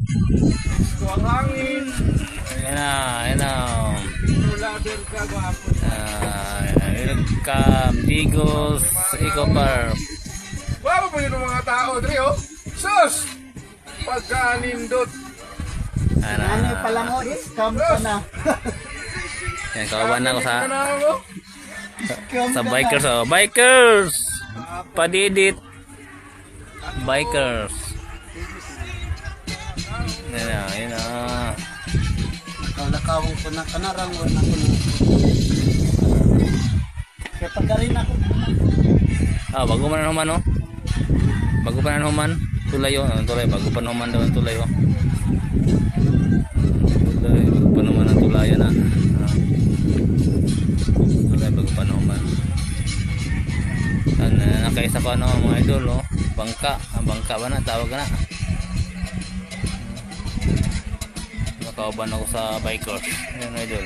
Ang hangin. Ayan na, ayan na. Lader ka gwapo. Welcome, Digos Eco Park. Bago po yun ang mga tao, Dre, oh. Sus! Pagkanindot. Ayan Ano na. pa lang ho, scam ka na. Yan, kawaban na ako sa Scam sa ka bikers. na. Oh. Bikers! Padidit. Bikers. Ayan na, ayan na. Nakawang ko na kanarang wala ko na. Kaya pagkarin ako. Bago pa na naman, oh. Bago pa na naman. Tulay, oh. Tulay, bago pa naman daw ang tulay, oh. Tulay, bago pa naman ang tulayan, ah. Tulay, bago pa naman. Nakaisa ko, ano, mga idol, oh. Bangka. Bangka ba na? Tawag na. Nakauban ako sa bikers. Ayan, idol.